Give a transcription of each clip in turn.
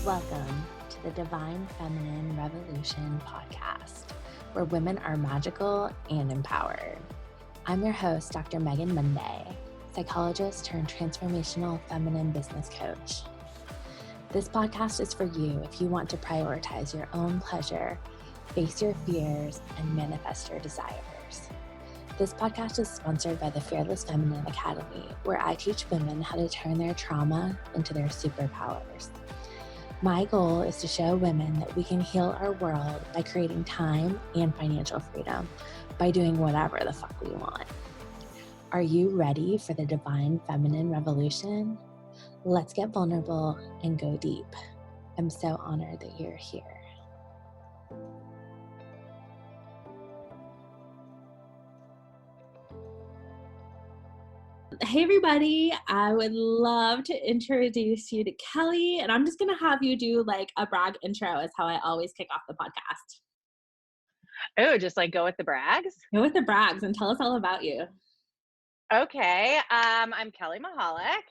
Welcome to the Divine Feminine Revolution podcast, where women are magical and empowered. I'm your host, Dr. Megan Monday, psychologist turned transformational feminine business coach. This podcast is for you if you want to prioritize your own pleasure, face your fears, and manifest your desires. This podcast is sponsored by the Fearless Feminine Academy, where I teach women how to turn their trauma into their superpowers. My goal is to show women that we can heal our world by creating time and financial freedom by doing whatever the fuck we want. Are you ready for the Divine Feminine Revolution? Let's get vulnerable and go deep. I'm so honored that you're here. Hey everybody, I would love to introduce you to Kelly, and I'm just going to have you do like a brag intro as how I always kick off the podcast. Oh, just like go with the brags? Go with the brags and tell us all about you. Okay, I'm Kelly Mahalak.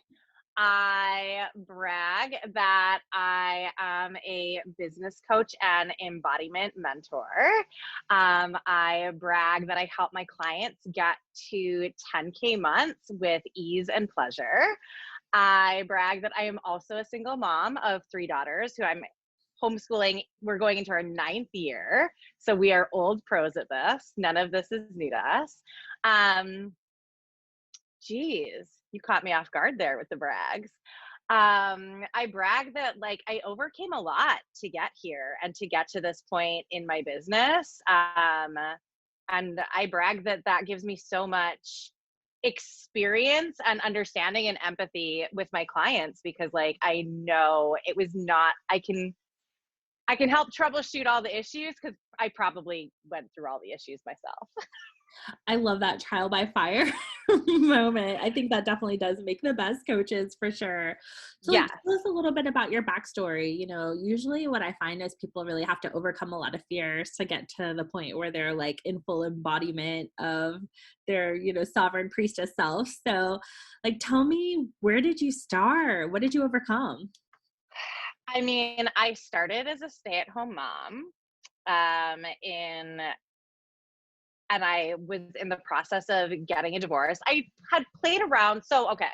I brag that I am a business coach and embodiment mentor. I brag that I help my clients get to 10K months with ease and pleasure. I brag that I am also a single mom of 3 daughters who I'm homeschooling. We're going into our 9th year. So we are old pros at this. None of this is new to us. Geez, you caught me off guard there with the brags. I brag that like I overcame a lot to get here and to get to this point in my business. And I brag that that gives me so much experience and understanding and empathy with my clients, because like I know it was not, I can help troubleshoot all the issues because I probably went through all the issues myself. I love that trial by fire moment. I think that definitely does make the best coaches for sure. So like, tell us a little bit about your backstory. You know, usually what I find is people really have to overcome a lot of fears to get to the point where they're like in full embodiment of their, you know, sovereign priestess self. So like, tell me, where did you start? What did you overcome? I mean, I started as a stay-at-home mom, and I was in the process of getting a divorce. I had played around. So, okay,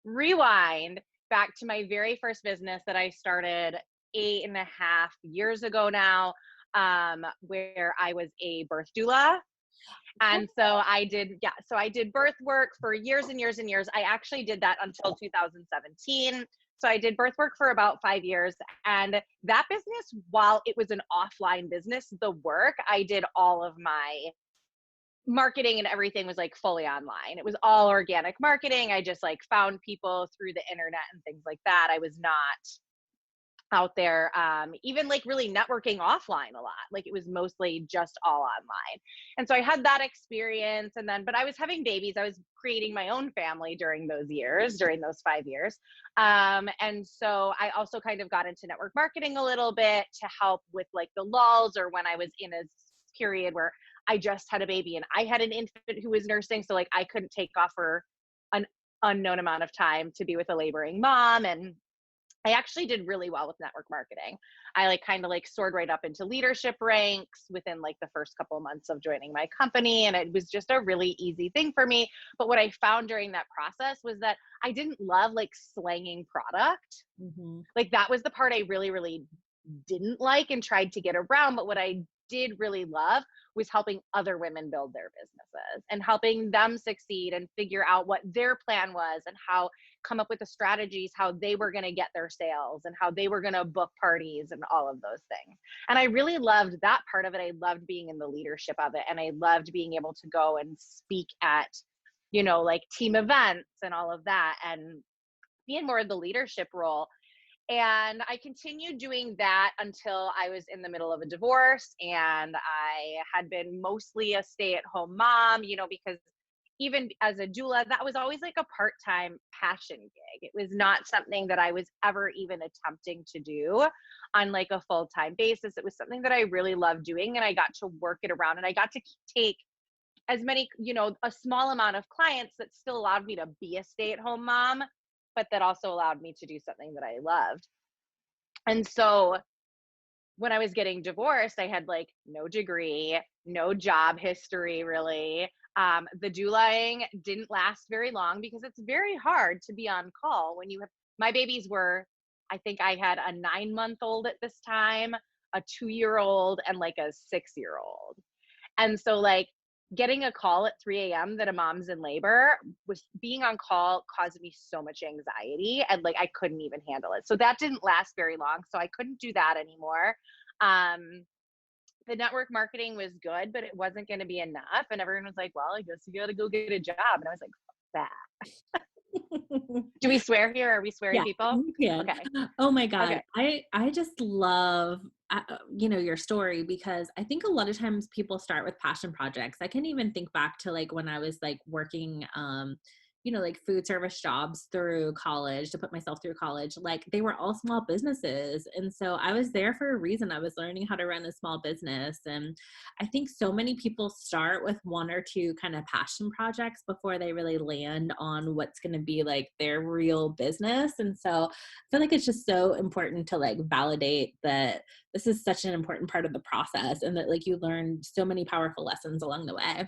rewind back to my very first business that I started 8.5 years ago now, where I was a birth doula. And so I did birth work for years and years and years. I actually did that until 2017. So I did birth work for about 5 years. And that business, while it was an offline business, the work, I did all of my marketing and everything was like fully online. It was all organic marketing. I just like found people through the internet and things like that. I was not out there, even like really networking offline a lot. Like it was mostly just all online. And so I had that experience, and then, but I was having babies. I was creating my own family during those years, during those 5 years. And so I also kind of got into network marketing a little bit to help with like the lulls, or when I was in a period where I just had a baby and I had an infant who was nursing. So like I couldn't take off for an unknown amount of time to be with a laboring mom. And I actually did really well with network marketing. I like kind of like soared right up into leadership ranks within like the first couple of months of joining my company. And it was just a really easy thing for me. But what I found during that process was that I didn't love like slanging product. Mm-hmm. Like that was the part I really, really didn't like and tried to get around. But what I did really love was helping other women build their businesses and helping them succeed and figure out what their plan was and how come up with the strategies, how they were going to get their sales and how they were going to book parties and all of those things. And I really loved that part of it. I loved being in the leadership of it. And I loved being able to go and speak at, you know, like team events and all of that and be in more of the leadership role. And I continued doing that until I was in the middle of a divorce, and I had been mostly a stay-at-home mom, you know, because even as a doula, that was always like a part-time passion gig. It was not something that I was ever even attempting to do on like a full-time basis. It was something that I really loved doing, and I got to work it around, and I got to take as many, you know, a small amount of clients that still allowed me to be a stay-at-home mom, but that also allowed me to do something that I loved. And so when I was getting divorced, I had like no degree, no job history really. The doulaing didn't last very long because it's very hard to be on call when you have, my babies were, I think I had a 9-month old at this time, a 2-year old, and like a 6-year old. And so like getting a call at 3 a.m. that a mom's in labor, was being on call caused me so much anxiety, and like I couldn't even handle it. So that didn't last very long. So I couldn't do that anymore. Um, the network marketing was good, but it wasn't going to be enough. And everyone was like, well, I guess you got to go get a job. And I was like, fuck that. Do we swear here? Are we swearing Yeah, people? you can. Okay. Oh my God. Okay. I just love, your story, because I think a lot of times people start with passion projects. I can even think back to like when I was like working, like food service jobs through college to put myself through college, like they were all small businesses. And so I was there for a reason. I was learning how to run a small business. And I think so many people start with one or two kind of passion projects before they really land on what's going to be like their real business. And so I feel like it's just so important to like validate that this is such an important part of the process, and that like you learn so many powerful lessons along the way.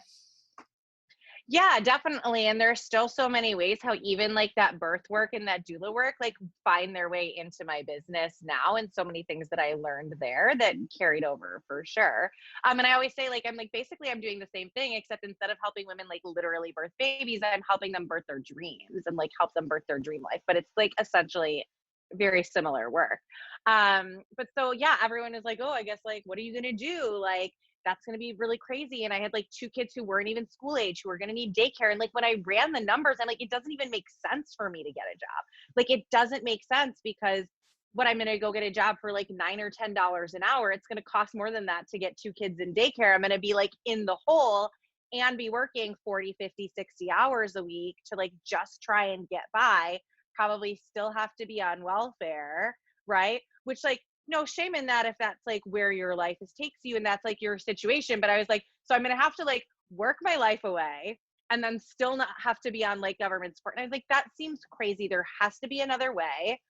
Yeah, definitely. And there's still so many ways how even like that birth work and that doula work like find their way into my business now, and so many things that I learned there that carried over for sure. And I always say like I'm like basically I'm doing the same thing, except instead of helping women like literally birth babies, I'm helping them birth their dreams and like help them birth their dream life. But it's like essentially very similar work. But so yeah, everyone is like, oh, I guess like what are you gonna do? Like that's going to be really crazy. And I had like 2 kids who weren't even school age, who were going to need daycare. And like when I ran the numbers, I'm like, it doesn't even make sense for me to get a job. Like it doesn't make sense, because what I'm going to go get a job for like $9 or $10 an hour, it's going to cost more than that to get 2 kids in daycare. I'm going to be like in the hole and be working 40, 50, 60 hours a week to like just try and get by, probably still have to be on welfare, right? Which like, no shame in that if that's like where your life is takes you and that's like your situation. But I was like, so I'm going to have to like work my life away and then still not have to be on like government support. And I was like, that seems crazy. There has to be another way.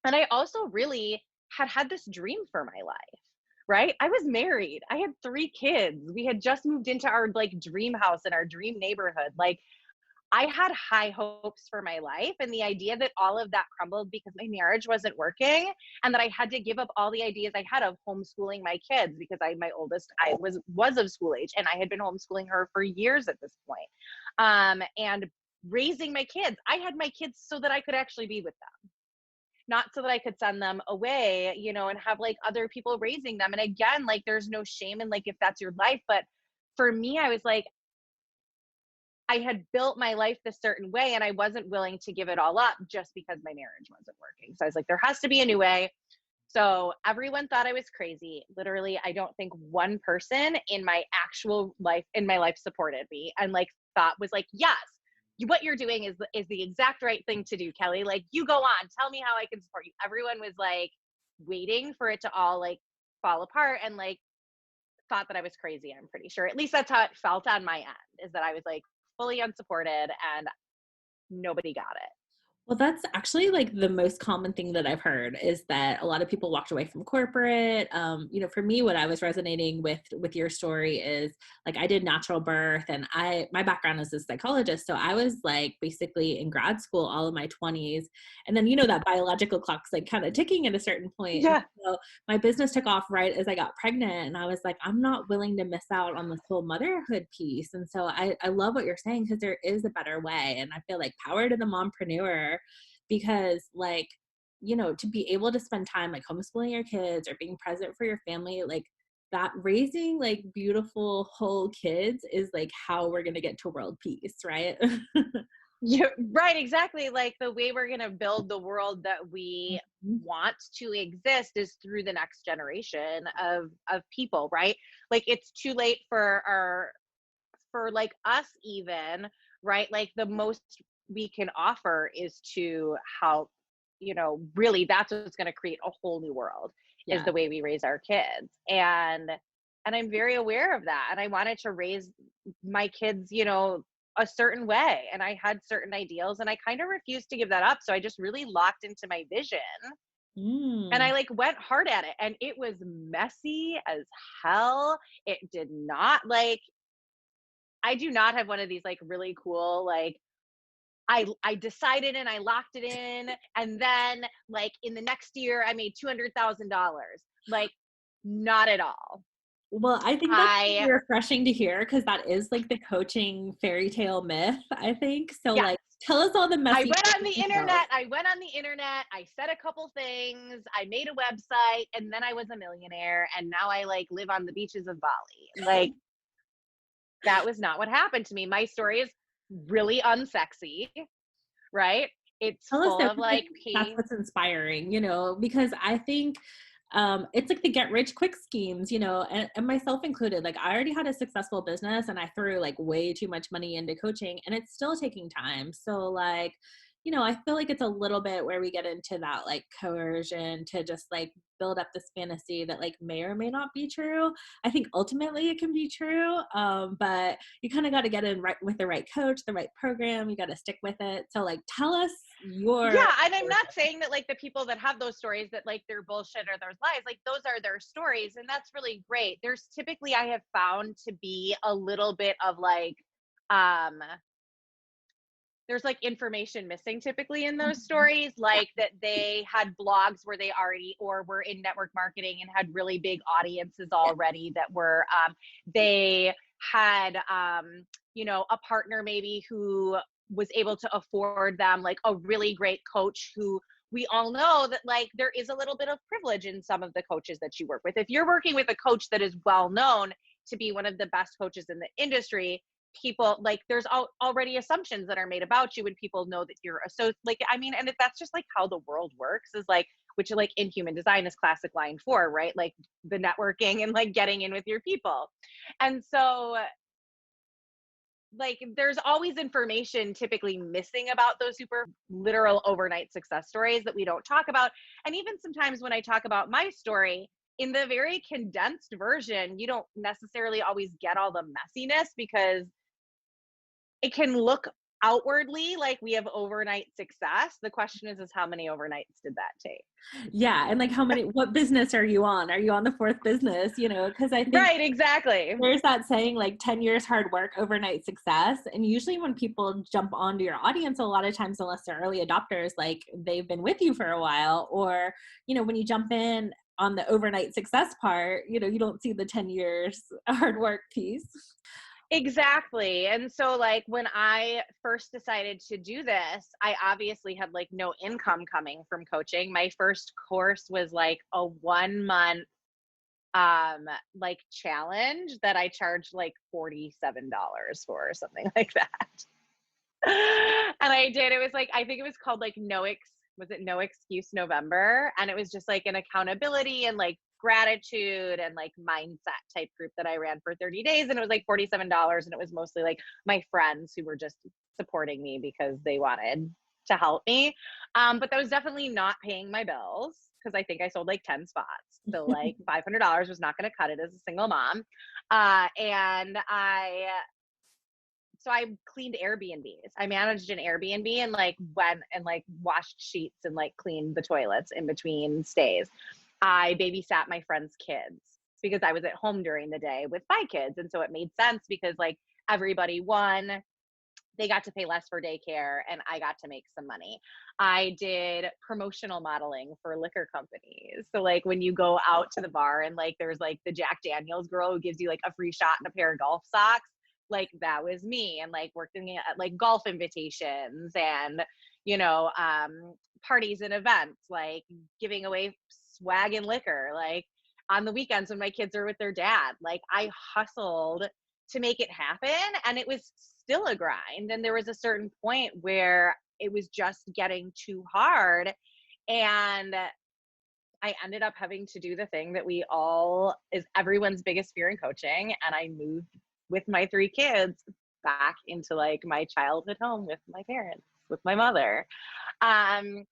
And I also really had this dream for my life, right? I was married. I had 3 kids. We had just moved into our like dream house in our dream neighborhood. Like I had high hopes for my life, and the idea that all of that crumbled because my marriage wasn't working, and that I had to give up all the ideas I had of homeschooling my kids, because my oldest I was of school age, and I had been homeschooling her for years at this point. And raising my kids. I had my kids so that I could actually be with them, not so that I could send them away, and have like other people raising them. And again, like there's no shame in like if that's your life, but for me, I was like, I had built my life this certain way, and I wasn't willing to give it all up just because my marriage wasn't working. So I was like, there has to be a new way. So everyone thought I was crazy. Literally, I don't think one person in my actual life, supported me and like thought was like, yes, what you're doing is the exact right thing to do, Kelly. Like you go on, tell me how I can support you. Everyone was like waiting for it to all like fall apart, and like thought that I was crazy. I'm pretty sure. At least that's how it felt on my end, is that I was like fully unsupported and nobody got it. Well, that's actually like the most common thing that I've heard, is that a lot of people walked away from corporate. For me, what I was resonating with your story is like I did natural birth, and my background is a psychologist, so I was like basically in grad school all of my 20s, and then that biological clock's like kind of ticking at a certain point. And Yeah. so my business took off right as I got pregnant, and I was like, I'm not willing to miss out on this whole motherhood piece. And so I love what you're saying, because there is a better way, and I feel like power to the mompreneur, because like to be able to spend time like homeschooling your kids or being present for your family, like that raising like beautiful whole kids is like how we're going to get to world peace, right? Yeah, right, exactly. Like the way we're going to build the world that we Mhm. want to exist is through the next generation of people, right? Like it's too late for like us even, right? Like the most we can offer is to help, really that's what's going to create a whole new world, is Yeah. the way we raise our kids. And I'm very aware of that. And I wanted to raise my kids, a certain way. And I had certain ideals, and I kind of refused to give that up. So I just really locked into my vision And I Mm. like went hard at it and it was messy as hell. It did not like, I do not have one of these like really cool, like, I decided and I locked it in. And then like in the next year, I made $200,000. Like, not at all. Well, I think that's I, really refreshing to hear because that is like the coaching fairy tale myth, I think. So yes, like tell us all the I messy went on the details. internet. I went on the internet. I said a couple things. I made a website and then I was a millionaire. And now I like live on the beaches of Bali. Like, that was not what happened to me. My story is really unsexy, right? It's Tell us full though, of 'cause I like think that's pain. what's inspiring, because I think it's like the get rich quick schemes, and myself included. Like I already had a successful business and I threw like way too much money into coaching and it's still taking time. So like, I feel like it's a little bit where we get into that like coercion to just like build up this fantasy that like may or may not be true. I think ultimately it can be true. But you kind of got to get in right with the right coach, the right program. You got to stick with it. So like, tell us your Yeah, and I'm not saying that like the people that have those stories that like they're bullshit or there's lies, like those are their stories and that's really great. There's typically, I have found to be a little bit of like um there's like information missing typically in those stories, like that they had blogs where they already or were in network marketing and had really big audiences yeah. already that were they had a partner maybe who was able to afford them like a really great coach who we all know that like there is a little bit of privilege in some of the coaches that you work with. If you're working with a coach that is well known to be one of the best coaches in the industry, people like there's already assumptions that are made about you when people know that you're a so like I mean, and that's just like how the world works is like, which like in human design is classic line 4, right? Like the networking and like getting in with your people. And so like there's always information typically missing about those super literal overnight success stories that we don't talk about. And even sometimes when I talk about my story in the very condensed version, you don't necessarily always get all the messiness because it can look outwardly like we have overnight success. The question is how many overnights did that take? Yeah. And like what business are you on? Are you on the fourth business? Because I think Right, exactly. there's that saying like 10 years hard work, overnight success. And usually when people jump onto your audience, a lot of times, unless they're early adopters, like they've been with you for a while, or, when you jump in on the overnight success part, you don't see the 10 years hard work piece. Exactly. And so like when I first decided to do this, I obviously had like no income coming from coaching. My first course was like a 1 month like challenge that I charged like $47 for or something like that. And I did. It was like I think it was called like was it No Excuse November? And it was just like an accountability and like gratitude and like mindset type group that I ran for 30 days. And it was like $47. And it was mostly like my friends who were just supporting me because they wanted to help me. But that was definitely not paying my bills because I think I sold like 10 spots. So like $500 was not going to cut it as a single mom. And I cleaned Airbnbs. I managed an Airbnb and like went and like washed sheets and like cleaned the toilets in between stays. I babysat my friends' kids because I was at home during the day with my kids. And so it made sense because like everybody won. They got to pay less for daycare and I got to make some money. I did promotional modeling for liquor companies. So like when you go out to the bar and like there's like the Jack Daniels girl who gives you like a free shot and a pair of golf socks, like that was me. And like working at like golf invitations and parties and events, like giving away swag and liquor, like on the weekends when my kids are with their dad. Like I hustled to make it happen and it was still a grind. And there was a certain point where it was just getting too hard. And I ended up having to do the thing that is everyone's biggest fear in coaching. And I moved with my 3 kids back into like my childhood home with my parents, with my mother. Um,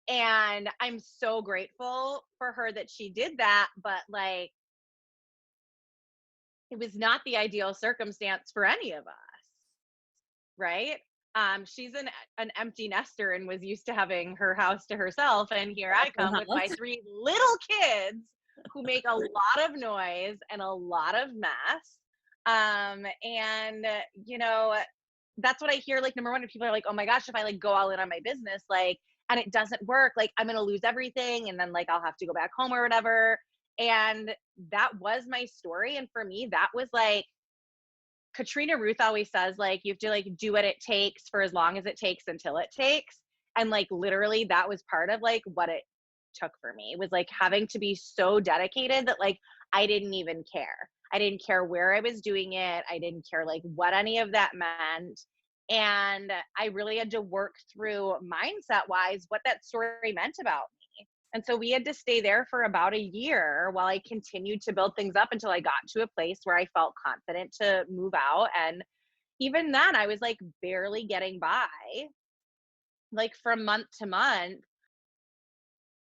and I'm so grateful for her that she did that. But like, it was not the ideal circumstance for any of us. Right. She's an empty nester and was used to having her house to herself. And here I come with my 3 little kids who make a lot of noise and a lot of mess. And that's what I hear. Like, number one, when people are like, oh my gosh, if I like go all in on my business, like, and it doesn't work, like I'm going to lose everything. And then like, I'll have to go back home or whatever. And that was my story. And for me, that was like, Katrina Ruth always says, like, you have to like do what it takes for as long as it takes until it takes. And like, literally that was part of like what it took for me. It was like having to be so dedicated that like, I didn't even care. I didn't care where I was doing it. I didn't care like what any of that meant. And I really had to work through mindset wise what that story meant about me. And so we had to stay there for about a year while I continued to build things up until I got to a place where I felt confident to move out. And even then, I was like barely getting by, like from month to month.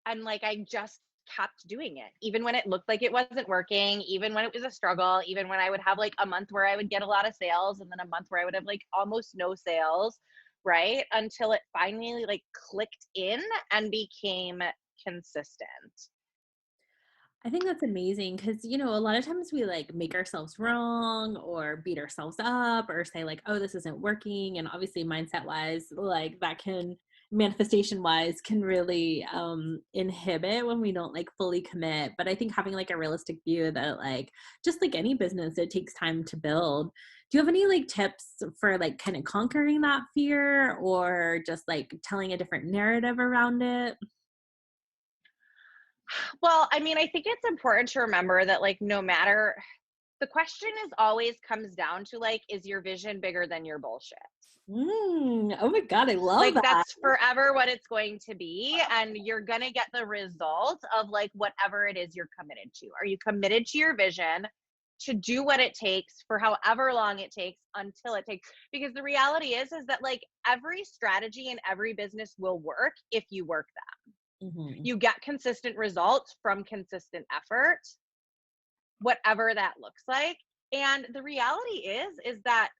And like, I just kept doing it, even when it looked like it wasn't working, even when it was a struggle, even when I would have like a month where I would get a lot of sales and then a month where I would have like almost no sales, right? Until it finally like clicked in and became consistent. I think that's amazing because, a lot of times we like make ourselves wrong or beat ourselves up or say like, oh, this isn't working. And obviously mindset wise, like that can manifestation wise can really inhibit when we don't like fully commit. But I think having like a realistic view that like, just like any business, it takes time to build. Do you have any like tips for like kind of conquering that fear or just like telling a different narrative around it? Well, I mean, I think it's important to remember that like no matter, the question is always comes down to like, is your vision bigger than your bullshit? Oh my God, I love Like that. that's forever what it's going to be. And you're going to get the result of like whatever it is you're committed to. Are you committed to your vision to do what it takes for however long it takes until it takes? Because the reality is that like every strategy in every business will work if you work them. Mhm. You get consistent results from consistent effort, whatever that looks like. And the reality is that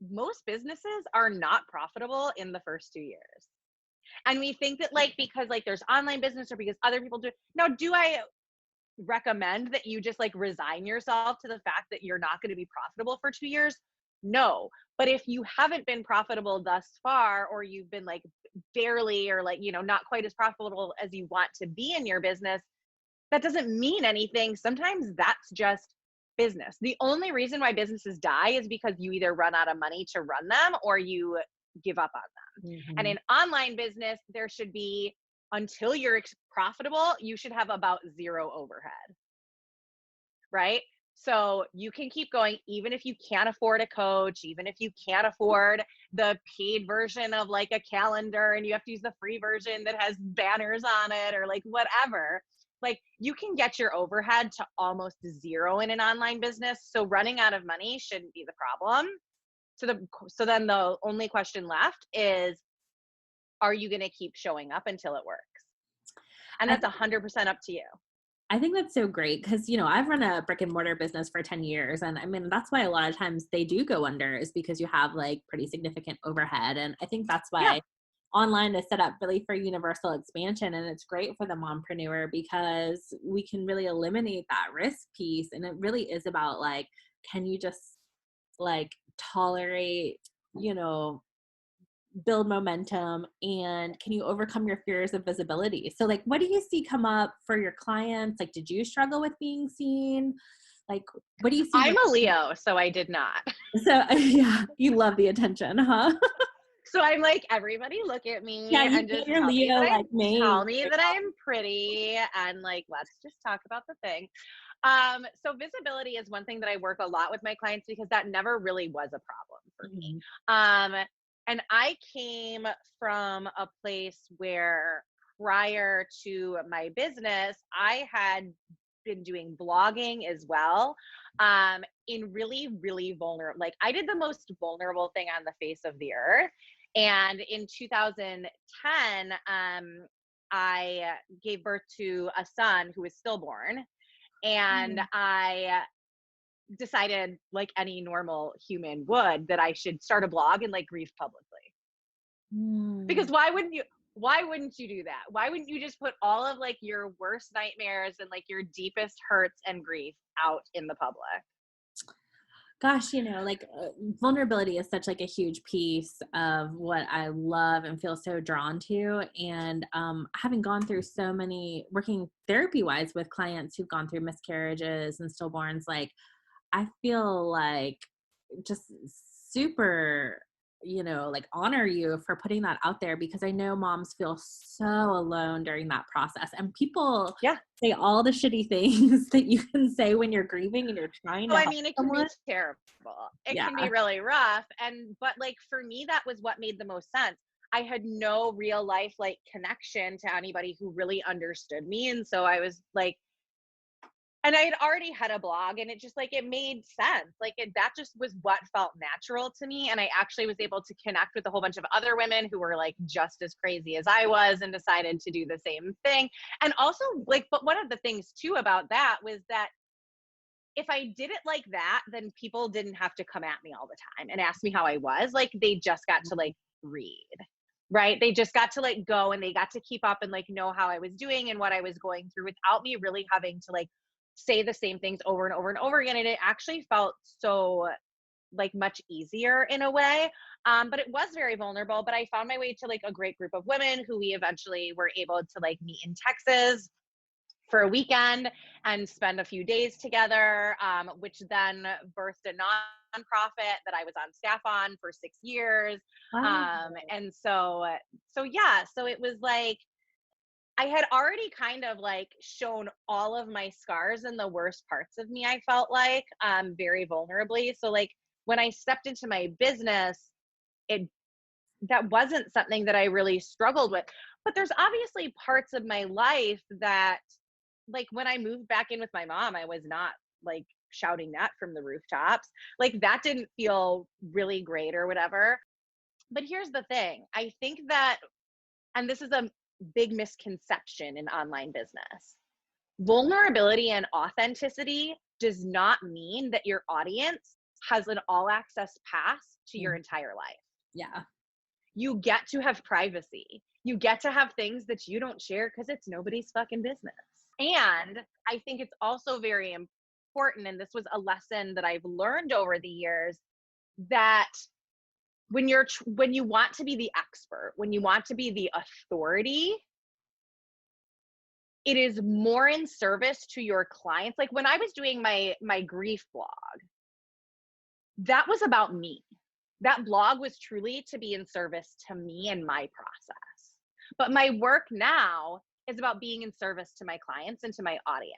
most businesses are not profitable in the first 2 years. And we think that like, because like there's online business or because other people do. Now, do I recommend that you just like resign yourself to the fact that you're not going to be profitable for 2 years? No. But if you haven't been profitable thus far, or you've been like barely, or like, not quite as profitable as you want to be in your business, that doesn't mean anything. Sometimes that's just business. The only reason why businesses die is because you either run out of money to run them or you give up on them. And Mhm. in online business, there should be, until you're profitable, you should have about zero overhead, right? So you can keep going, even if you can't afford a coach, even if you can't afford the paid version of like a calendar and you have to use the free version that has banners on it or like whatever. Like you can get your overhead to almost zero in an online business. So running out of money shouldn't be the problem. So then the only question left is, are you going to keep showing up until it works? And I that's 100% up to you. I think that's so great because, I've run a brick and mortar business for 10 years. And I mean, that's why a lot of times they do go under is because you have like pretty significant overhead. And I think that's Yeah. why online is set up really for universal expansion. And it's great for the mompreneur because we can really eliminate that risk piece. And it really is about like, can you just like tolerate, you know, build momentum, and can you overcome your fears of visibility? So like what do you see come up for your clients? Like did you struggle with being seen? Like what do you see I'm when a Leo, so I did not. so yeah, you love the attention, huh? So I'm like, everybody look at me Yeah, you and get just your Leo like tell me. me that I'm pretty and like, let's just talk about the thing. So visibility is one thing that I work a lot with my clients because that never really was a problem for me. Mhm. And I came from a place where prior to my business, I had been doing blogging as well, in really, really vulnerable, like I did the most vulnerable thing on the face of the earth. And in 2010, I gave birth to a son who was stillborn. And Mhm. I decided, like any normal human would, that I should start a blog and like grieve publicly. Because why wouldn't you do that? Why wouldn't you just put all of like your worst nightmares and like your deepest hurts and grief out in the public? Gosh, like vulnerability is such like a huge piece of what I love and feel so drawn to. And having gone through so many, working therapy wise with clients who've gone through miscarriages and stillborns, like I feel like just super, like honor you for putting that out there, because I know moms feel so alone during that process, and people Yeah. say all the shitty things that you can say when you're grieving and you're trying Oh, to I help mean, it can be someone. terrible. It Yeah. can be really rough. But like for me, that was what made the most sense. I had no real life like connection to anybody who really understood me. And so I was like, and I had already had a blog, and it just like, it made sense. Like that just was what felt natural to me. And I actually was able to connect with a whole bunch of other women who were like just as crazy as I was and decided to do the same thing. And also like, but one of the things too about that was that if I did it like that, then people didn't have to come at me all the time and ask me how I was. Like they just got to like read, right? They just got to like go, and they got to keep up and like know how I was doing and what I was going through without me really having to like say the same things over and over and over again. And it actually felt so like much easier in a way. But it was very vulnerable, but I found my way to like a great group of women who we eventually were able to like meet in Texas for a weekend and spend a few days together, which then birthed a nonprofit that I was on staff on for 6 years. Wow. And so yeah, so it was like, I had already kind of like shown all of my scars and the worst parts of me, I felt like, very vulnerably. So like when I stepped into my business, it that wasn't something that I really struggled with. But there's obviously parts of my life that, like when I moved back in with my mom, I was not like shouting that from the rooftops. Like that didn't feel really great or whatever. But here's the thing. I think that, and this is a big misconception in online business, vulnerability and authenticity does not mean that your audience has an all access pass to your entire life. Yeah. You get to have privacy. You get to have things that you don't share because it's nobody's fucking business. And I think it's also very important, and this was a lesson that I've learned over the years, that when you want to be the expert, when you want to be the authority, it is more in service to your clients. Like when I was doing my grief blog, that was about me. That blog was truly to be in service to me and my process. But my work now is about being in service to my clients and to my audience.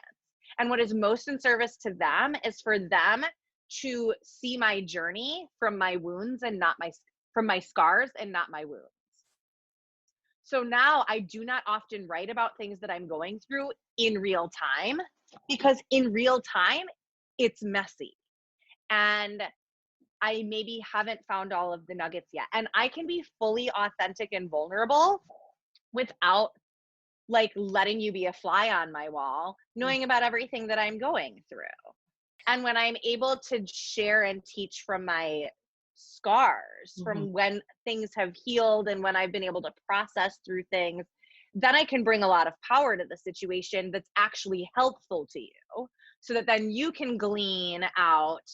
And what is most in service to them is for them to see my journey from my wounds and not from my scars and not my wounds. So now I do not often write about things that I'm going through in real time, because in real time, it's messy. And I maybe haven't found all of the nuggets yet. And I can be fully authentic and vulnerable without like letting you be a fly on my wall, knowing about everything that I'm going through. And when I'm able to share and teach from my scars, from when things have healed and when I've been able to process through things, then I can bring a lot of power to the situation that's actually helpful to you, so that then you can glean out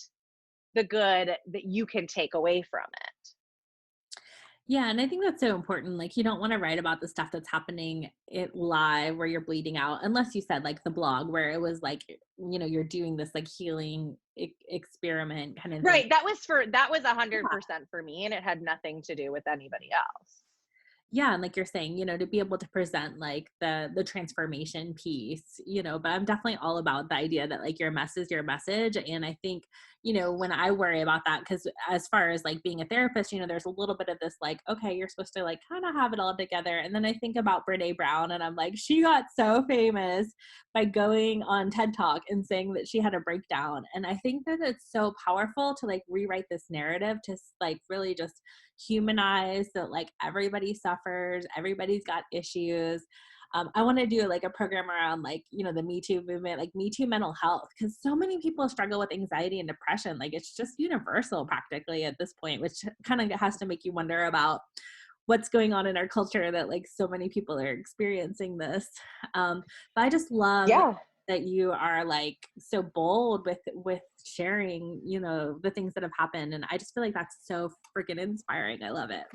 the good that you can take away from it. Yeah, and I think that's so important. Like, you don't want to write about the stuff that's happening it live where you're bleeding out, unless you said like the blog where it was like, you're doing this like healing experiment kind of thing. Right. That was 100% for me, and it had nothing to do with anybody else. Yeah, and like you're saying, to be able to present like the transformation piece, but I'm definitely all about the idea that like your mess is your message. And I think, when I worry about that, because as far as like being a therapist, there's a little bit of this like, okay, you're supposed to like kind of have it all together. And then I think about Brene Brown, and I'm like, she got so famous by going on TED Talk and saying that she had a breakdown. And I think that it's so powerful to like rewrite this narrative to like really just humanize that like everybody suffers, everybody's got issues. I want to do like a program around like, the Me Too movement, like Me Too mental health, because so many people struggle with anxiety and depression. Like it's just universal practically at this point, which kind of has to make you wonder about what's going on in our culture that like so many people are experiencing this. But I just love Yeah. that you are like so bold with sharing, you know, the things that have happened. And I just feel like that's so freaking inspiring. I love it.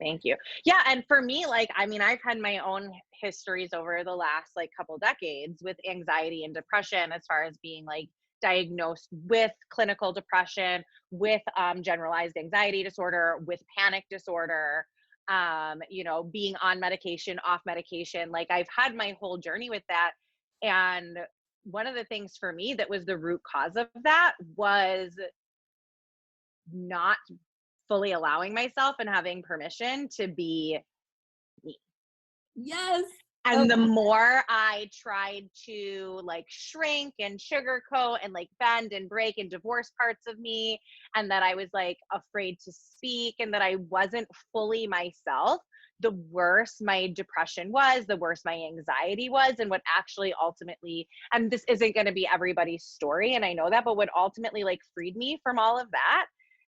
Thank you. Yeah, and for me, like, I mean, I've had my own histories over the last like couple decades with anxiety and depression, as far as being like diagnosed with clinical depression, with generalized anxiety disorder, with panic disorder, you know, being on medication, off medication. Like, I've had my whole journey with that. And one of the things for me that was the root cause of that was not fully allowing myself and having permission to be me. Yes. Oh, And the more I tried to like shrink and sugarcoat and like bend and break and divorce parts of me, and that I was like afraid to speak and that I wasn't fully myself, the worse my depression was, the worse my anxiety was. And what actually ultimately, and this isn't going to be everybody's story, and I know that, but what ultimately like freed me from all of that,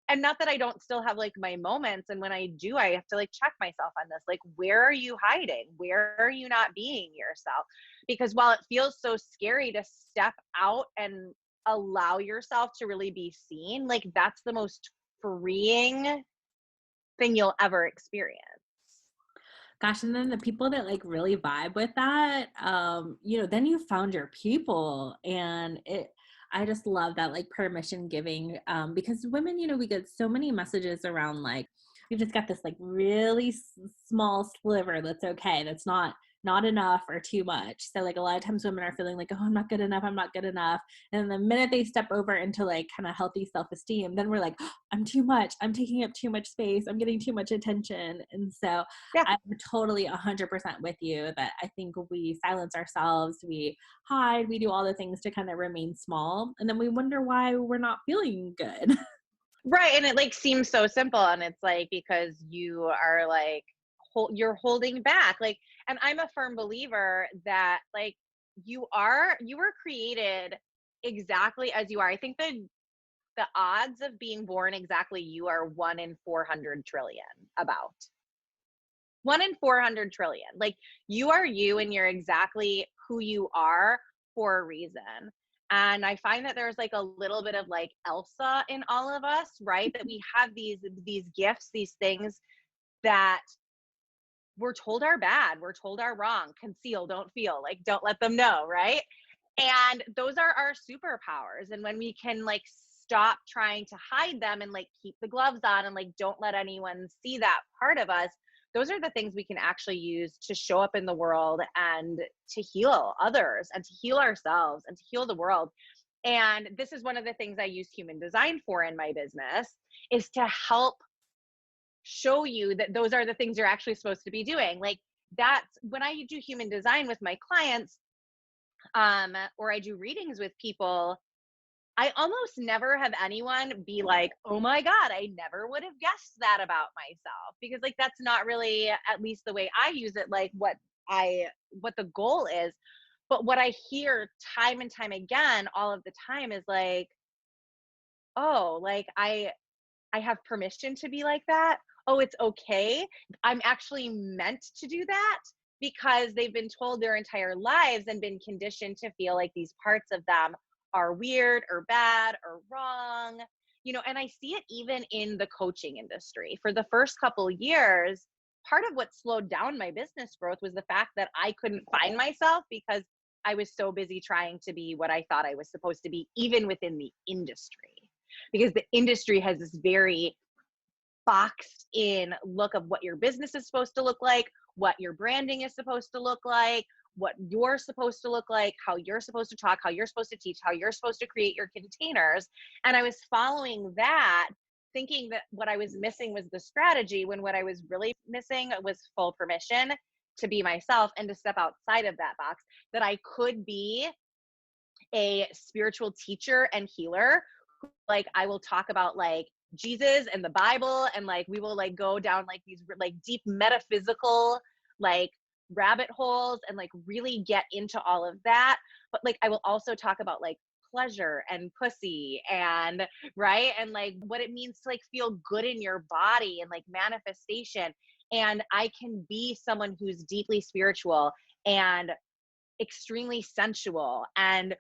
and not that I don't still have like my moments. And when I do, I have to like check myself on this. Like, where are you hiding? Where are you not being yourself? Because while it feels so scary to step out and allow yourself to really be seen, like that's the most freeing thing you'll ever experience. gosh, and then the people that like really vibe with that, you know, then you found your people, and I just love that like permission giving, because women, you know, we get so many messages around like we've just got this like really small sliver that's okay, that's not enough or too much. So like a lot of times women are feeling like, oh, I'm not good enough, I'm not good enough. And the minute they step over into like kind of healthy self-esteem, then we're like, oh, I'm too much, I'm taking up too much space, I'm getting too much attention. And so Yeah. I'm totally 100% with you that I think we silence ourselves, we hide, we do all the things to kind of remain small, and then we wonder why we're not feeling good. Right. And it like seems so simple. And it's like, because you are like, you're holding back. Like, and I'm a firm believer that like you were created exactly as you are. I think the odds of being born exactly you are 1 in 400 trillion, about 1 in 400 trillion. Like, you are you and you're exactly who you are for a reason. And I find that there's like a little bit of like Elsa in all of us, right? That we have these gifts, these things that we're told are bad, we're told are wrong. Conceal, don't feel, like don't let them know, right? And those are our superpowers. And when we can like stop trying to hide them and like keep the gloves on and like don't let anyone see that part of us, those are the things we can actually use to show up in the world and to heal others and to heal ourselves and to heal the world. And this is one of the things I use human design for in my business, is to help show you that those are the things you're actually supposed to be doing. Like, that's when I do human design with my clients, or I do readings with people, I almost never have anyone be like, oh my God, I never would have guessed that about myself. Because like, that's not really, at least the way I use it, like what the goal is. But what I hear time and time again, all of the time, is like, oh, like I have permission to be like that. Oh, it's okay. I'm actually meant to do that, because they've been told their entire lives and been conditioned to feel like these parts of them are weird or bad or wrong. You know, and I see it even in the coaching industry. For the first couple years, part of what slowed down my business growth was the fact that I couldn't find myself, because I was so busy trying to be what I thought I was supposed to be, even within the industry. Because the industry has this very boxed in look of what your business is supposed to look like, what your branding is supposed to look like, what you're supposed to look like, how you're supposed to talk, how you're supposed to teach, how you're supposed to create your containers. And I was following that, thinking that what I was missing was the strategy, when what I was really missing was full permission to be myself and to step outside of that box, that I could be a spiritual teacher and healer. Like, I will talk about like Jesus and the Bible, and like we will like go down like these like deep metaphysical like rabbit holes and like really get into all of that. But like, I will also talk about like pleasure and pussy and right, and like what it means to like feel good in your body and like manifestation. And I can be someone who's deeply spiritual and extremely sensual and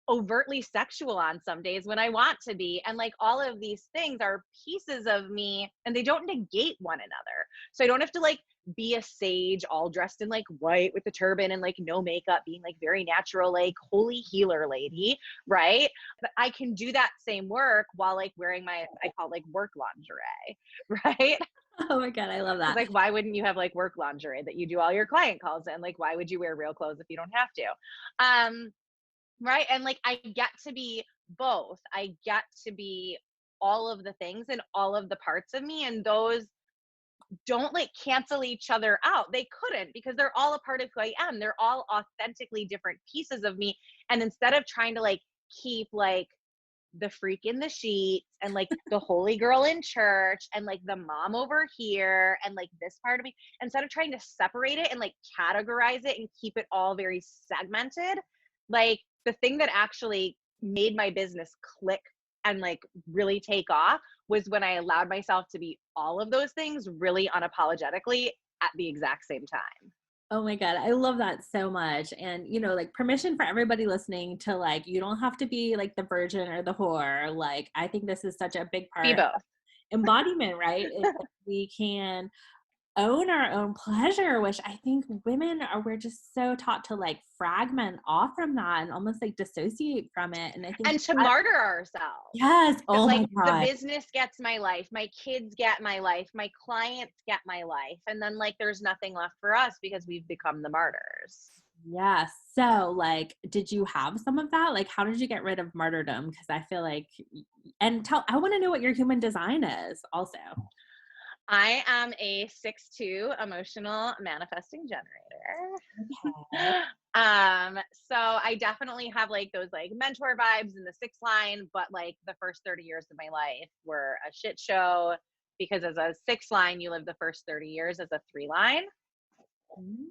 overtly sexual on some days when I want to be. And like all of these things are pieces of me and they don't negate one another. So I don't have to like be a sage all dressed in like white with the turban and like no makeup, being like very natural, like holy healer lady, right? But I can do that same work while like wearing my, I call it like work lingerie, right? Oh my God, I love that. Like, why wouldn't you have like work lingerie that you do all your client calls in? Like, why would you wear real clothes if you don't have to? Right. And like, I get to be both. I get to be all of the things and all of the parts of me. And those don't like cancel each other out. They couldn't, because they're all a part of who I am. They're all authentically different pieces of me. And instead of trying to like keep like the freak in the sheets and like the holy girl in church and like the mom over here and like this part of me, instead of trying to separate it and like categorize it and keep it all very segmented, like the thing that actually made my business click and like really take off was when I allowed myself to be all of those things really unapologetically at the exact same time. Oh my God, I love that so much. And, you know, like permission for everybody listening to like, you don't have to be like the virgin or the whore. Like, I think this is such a big Be part both. of embodiment, right? Is that we can own our own pleasure, which I think we're just so taught to like fragment off from that and almost like dissociate from it. And I think And to martyr ourselves. yes, That oh my like the God. business gets my life, my kids get my life, my clients get my life. And then like there's nothing left for us because we've become the martyrs. Yes. So like, did you have some of that? Like, how did you get rid of martyrdom? Because I feel like, I want to know what your human design is also. I am a 6'2" emotional manifesting generator. So I definitely have like those like mentor vibes in the 6 line, but like the first 30 years of my life were a shit show, because as a 6 line, you live the first 30 years as a 3 line,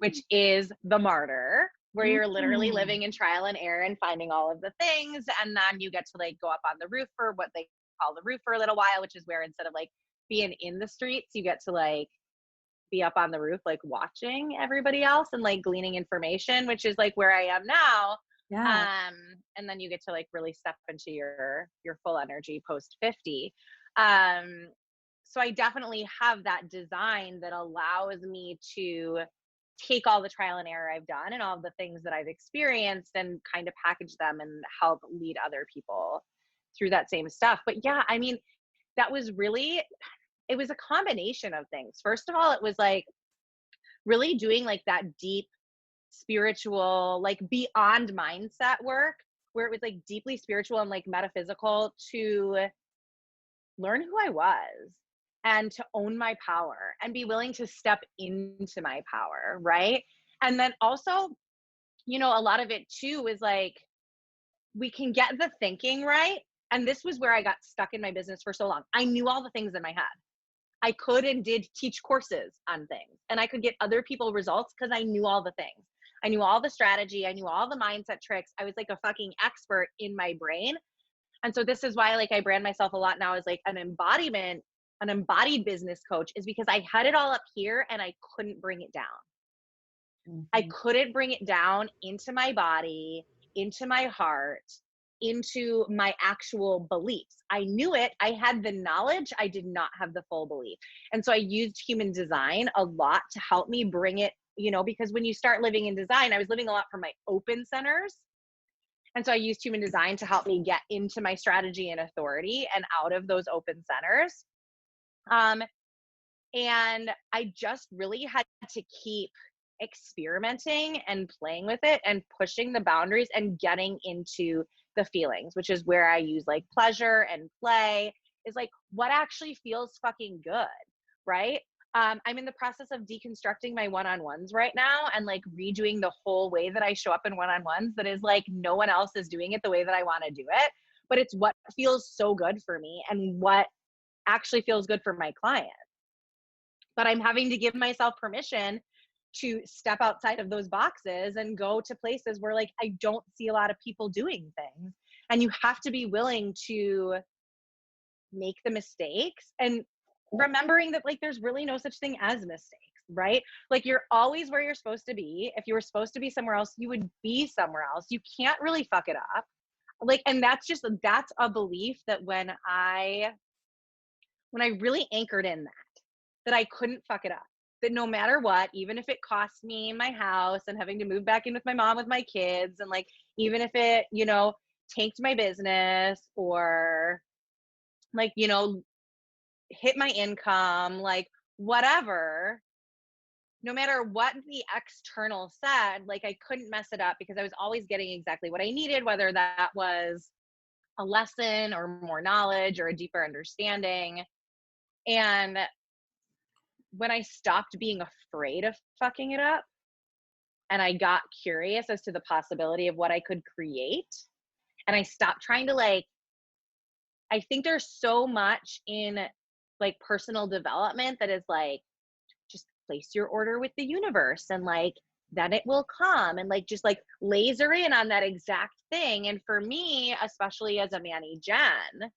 which is the martyr, where you're literally living in trial and error and finding all of the things. And then you get to like go up on the roof for what they call the roof for a little while, which is where instead of like being in the streets, you get to like be up on the roof, like watching everybody else and like gleaning information, which is like where I am now. Yeah. And then you get to like really step into your full energy post 50. So I definitely have that design that allows me to take all the trial and error I've done and all the things that I've experienced and kind of package them and help lead other people through that same stuff. But yeah, I mean, that was really, it was a combination of things. First of all, it was like really doing like that deep spiritual, like beyond mindset work, where it was like deeply spiritual and like metaphysical, to learn who I was and to own my power and be willing to step into my power. Right. And then also, you know, a lot of it too is like, we can get the thinking right. And this was where I got stuck in my business for so long. I knew all the things in my head. I could and did teach courses on things, and I could get other people results because I knew all the things. I knew all the strategy. I knew all the mindset tricks. I was like a fucking expert in my brain. And so this is why like I brand myself a lot now as like an embodied business coach, is because I had it all up here and I couldn't bring it down. I couldn't bring it down into my body, into my heart, into my actual beliefs. I knew it. I had the knowledge. I did not have the full belief. And so I used human design a lot to help me bring it, you know, because when you start living in design, I was living a lot from my open centers. And so I used human design to help me get into my strategy and authority and out of those open centers. And I just really had to keep experimenting and playing with it and pushing the boundaries and getting into the feelings, which is where I use like pleasure and play, is like what actually feels fucking good, right? I'm in the process of deconstructing my one-on-ones right now and like redoing the whole way that I show up in one-on-ones, that is like no one else is doing it the way that I want to do it, but it's what feels so good for me and what actually feels good for my client. But I'm having to give myself permission to step outside of those boxes and go to places where like I don't see a lot of people doing things. And you have to be willing to make the mistakes and remembering that like there's really no such thing as mistakes. right? Like you're always where you're supposed to be. If you were supposed to be somewhere else, you would be somewhere else. You can't really fuck it up. Like, and that's a belief that when I really anchored in that I couldn't fuck it up, that no matter what, even if it cost me my house and having to move back in with my mom with my kids, and like, even if it, tanked my business or like, hit my income, like whatever, no matter what the external said, like I couldn't mess it up because I was always getting exactly what I needed, whether that was a lesson or more knowledge or a deeper understanding. And when I stopped being afraid of fucking it up and I got curious as to the possibility of what I could create, and I stopped trying to I think there's so much in like personal development that is like, just place your order with the universe and like, then it will come, and like, just like laser in on that exact thing. And for me, especially as a Manny Gen,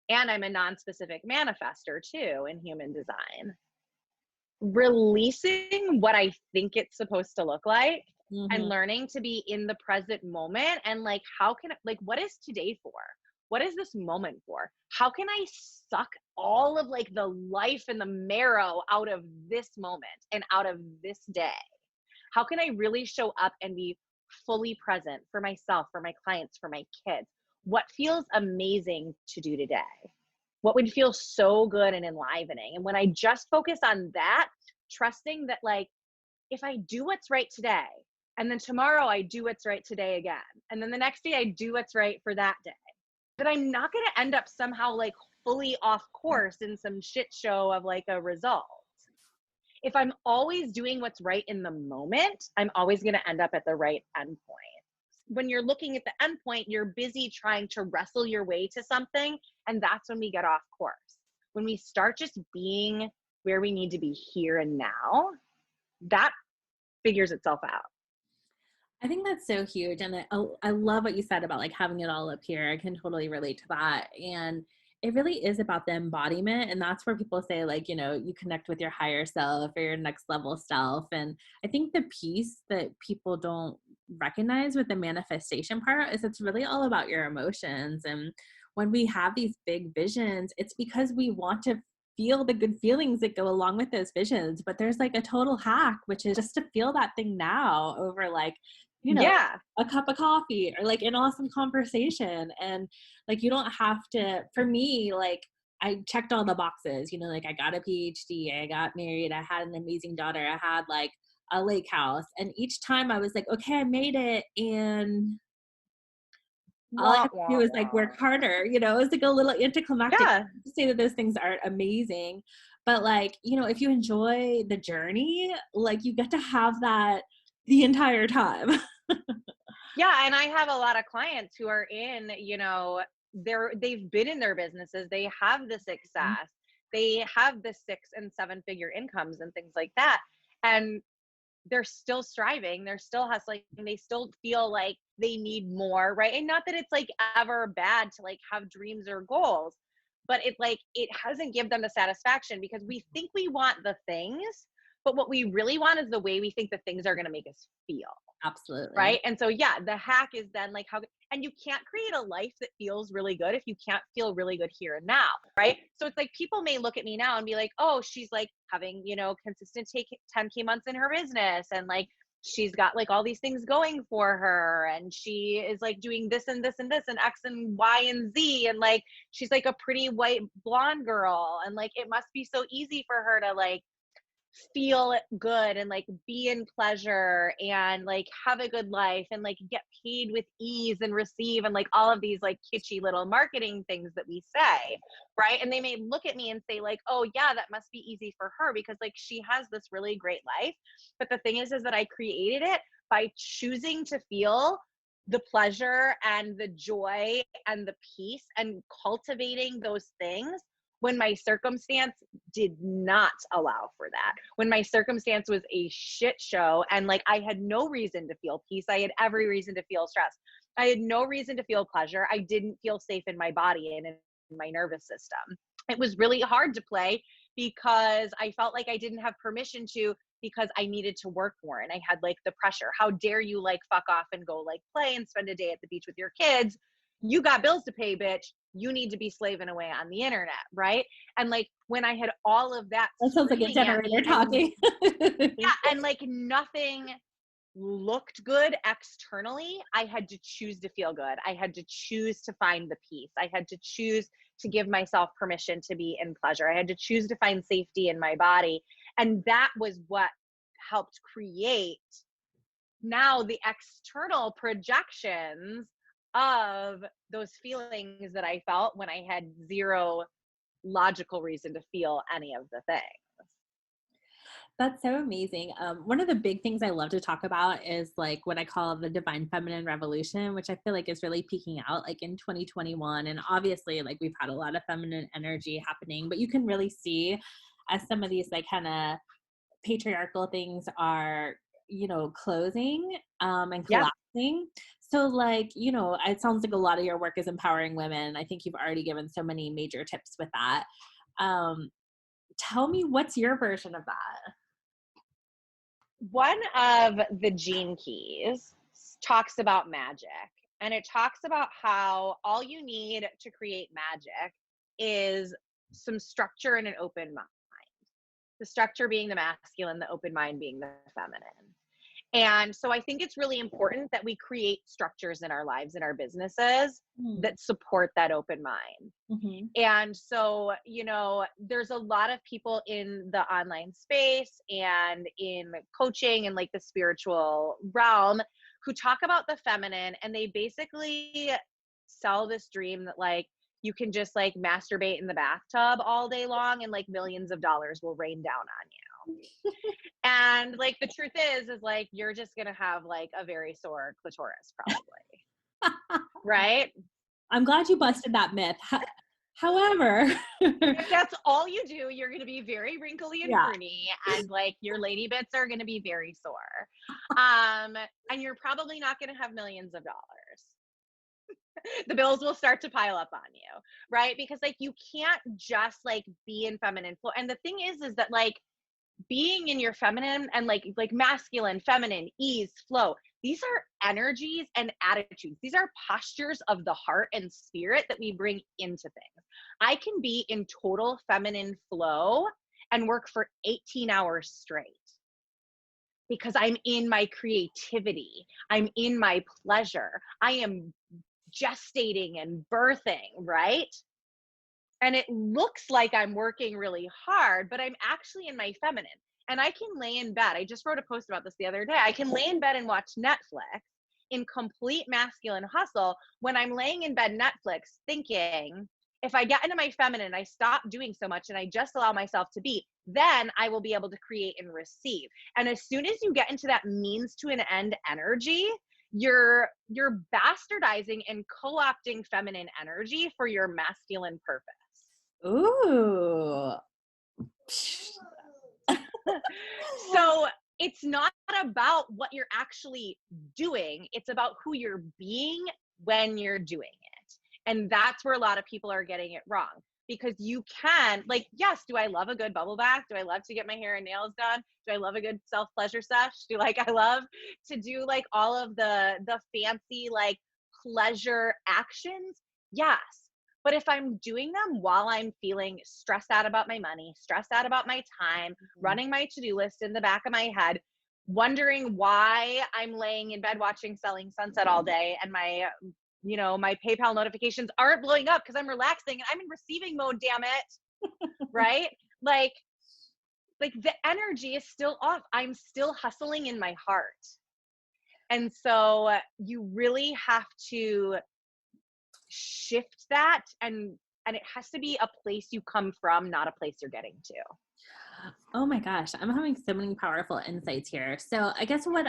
and I'm a non-specific manifester too in human design, releasing what I think it's supposed to look like and learning to be in the present moment and like, what is today for? What is this moment for? How can I suck all of like the life and the marrow out of this moment and out of this day? How can I really show up and be fully present for myself, for my clients, for my kids? What feels amazing to do today? What would feel so good and enlivening? And when I just focus on that, trusting that like, if I do what's right today, and then tomorrow I do what's right today again, and then the next day I do what's right for that day, that I'm not going to end up somehow like fully off course in some shit show of like a result. If I'm always doing what's right in the moment, I'm always going to end up at the right endpoint. When you're looking at the endpoint, you're busy trying to wrestle your way to something. And that's when we get off course. When we start just being where we need to be here and now, that figures itself out. I think that's so huge. And I love what you said about like having it all up here. I can totally relate to that. And it really is about the embodiment. And that's where people say like, you connect with your higher self or your next level self. And I think the piece that people don't recognize with the manifestation part is it's really all about your emotions. And when we have these big visions, it's because we want to feel the good feelings that go along with those visions. But there's like a total hack, which is just to feel that thing now over like, a cup of coffee or like an awesome conversation. And like, you don't have to, for me, like I checked all the boxes, like I got a PhD, I got married, I had an amazing daughter, I had like a lake house. And each time I was like, okay, I made it. And all I have to do is like work harder, it was like a little anticlimactic to say that those things aren't amazing. But like, if you enjoy the journey, like you get to have that the entire time. Yeah. And I have a lot of clients who are in, they've been in their businesses, they have the success, they have the 6 and 7 figure incomes and things like that. And they're still striving, they're still hustling, they still feel like they need more, right? And not that it's like ever bad to like have dreams or goals, but it hasn't given them the satisfaction because we think we want the things, but what we really want is the way we think the things are going to make us feel. Absolutely. Right. And so, the hack is then like and you can't create a life that feels really good if you can't feel really good here and now. Right. So it's like people may look at me now and be like, oh, she's like having, consistent 10K months in her business. And like, she's got like all these things going for her. And she is like doing this and this and this and X and Y and Z. And like, she's like a pretty white blonde girl. And like, it must be so easy for her to like feel good and like be in pleasure and like have a good life and like get paid with ease and receive and like all of these like kitschy little marketing things that we say, right? And they may look at me and say like, oh yeah, that must be easy for her because like she has this really great life. But the thing is that I created it by choosing to feel the pleasure and the joy and the peace and cultivating those things when my circumstance did not allow for that, when my circumstance was a shit show and like I had no reason to feel peace, I had every reason to feel stress, I had no reason to feel pleasure, I didn't feel safe in my body and in my nervous system. It was really hard to play because I felt like I didn't have permission to, because I needed to work more and I had like the pressure. How dare you like fuck off and go like play and spend a day at the beach with your kids? You got bills to pay, bitch. You need to be slaving away on the internet, right? And like when I had all of that sounds like a screaming at me, generator talking. yeah, and like nothing looked good externally, I had to choose to feel good. I had to choose to find the peace. I had to choose to give myself permission to be in pleasure. I had to choose to find safety in my body. And that was what helped create now the external projections of those feelings that I felt when I had zero logical reason to feel any of the things. That's so amazing. One of the big things I love to talk about is like what I call the divine feminine revolution, which I feel like is really peaking out like in 2021. And obviously like we've had a lot of feminine energy happening, but you can really see as some of these like kind of patriarchal things are, you know, closing and Yeah. collapsing. So like, you know, it sounds like a lot of your work is empowering women. I think you've already given so many major tips with that. Tell me, what's your version of that? One of the gene keys talks about magic, and it talks about how all you need to create magic is some structure and an open mind. The structure being the masculine, the open mind being the feminine. And so I think it's really important that we create structures in our lives and our businesses that support that open mind. Mm-hmm. And so, you know, there's a lot of people in the online space and in coaching and like the spiritual realm who talk about the feminine, and they basically sell this dream that like you can just like masturbate in the bathtub all day long and like millions of dollars will rain down on you. And like the truth is like you're just gonna have like a very sore clitoris probably. Right? I'm glad you busted that myth. However, if that's all you do, you're going to be very wrinkly and yeah. pruny, and like your lady bits are going to be very sore. And you're probably not going to have millions of dollars. The bills will start to pile up on you, right? Because like you can't just like be in feminine flow. And the thing is that like being in your feminine and like masculine, feminine, ease, flow, these are energies and attitudes. These are postures of the heart and spirit that we bring into things. I can be in total feminine flow and work for 18 hours straight because I'm in my creativity. I'm in my pleasure. I am gestating and birthing, right? And it looks like I'm working really hard, but I'm actually in my feminine. And I can lay in bed. I just wrote a post about this the other day. I can lay in bed and watch Netflix in complete masculine hustle when I'm laying in bed Netflix thinking, if I get into my feminine, I stop doing so much and I just allow myself to be, then I will be able to create and receive. And as soon as you get into that means to an end energy, you're bastardizing and co-opting feminine energy for your masculine purpose. Ooh. So it's not about what you're actually doing. It's about who you're being when you're doing it. And that's where a lot of people are getting it wrong, because you can like, yes, do I love a good bubble bath? Do I love to get my hair and nails done? Do I love a good self-pleasure sesh? I love to do like all of the fancy like pleasure actions? Yes. But if I'm doing them while I'm feeling stressed out about my money, stressed out about my time, running my to-do list in the back of my head, wondering why I'm laying in bed watching Selling Sunset all day and my PayPal notifications aren't blowing up because I'm relaxing and I'm in receiving mode, damn it. Right? Like the energy is still off. I'm still hustling in my heart. And so you really have to shift that, and it has to be a place you come from, not a place you're getting to. Oh my gosh, I'm having so many powerful insights here. So I guess what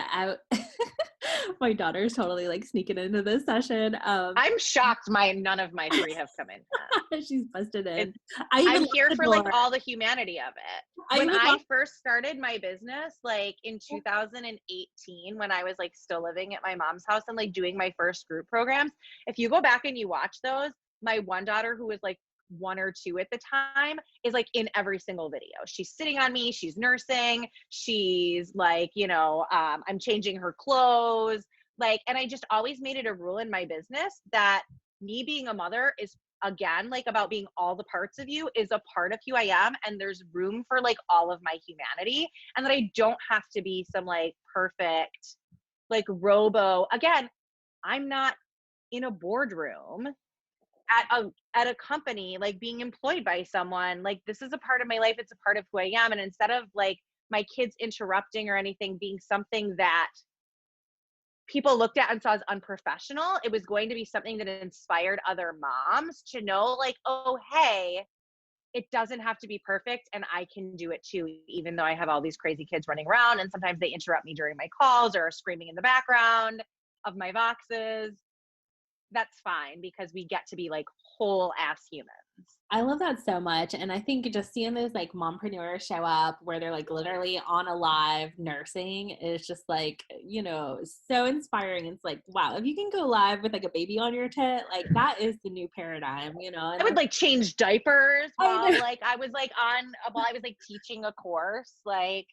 my daughter's totally like sneaking into this session. I'm shocked none of my three have come in. She's busted in. I'm here for like all the humanity of it. When I first started my business, like in 2018, when I was like still living at my mom's house and like doing my first group programs, if you go back and you watch those, my one daughter who was like one or two at the time, is like in every single video. She's sitting on me, she's nursing, she's like, I'm changing her clothes. Like, and I just always made it a rule in my business that me being a mother is, again, like about being all the parts of you, is a part of who I am. And there's room for like all of my humanity, and that I don't have to be some like perfect, like again, I'm not in a boardroom at a company, like being employed by someone. Like, this is a part of my life. It's a part of who I am. And instead of like my kids interrupting or anything being something that people looked at and saw as unprofessional, it was going to be something that inspired other moms to know, like, oh, hey, it doesn't have to be perfect, and I can do it too, even though I have all these crazy kids running around, and sometimes they interrupt me during my calls or are screaming in the background of my Voxes. That's fine, because we get to be like whole ass humans. I love that so much. And I think just seeing those like mompreneurs show up where they're like literally on a live nursing is just like, so inspiring. It's like, wow, if you can go live with like a baby on your tit, like that is the new paradigm, And I would like change diapers while I was like teaching a course, like.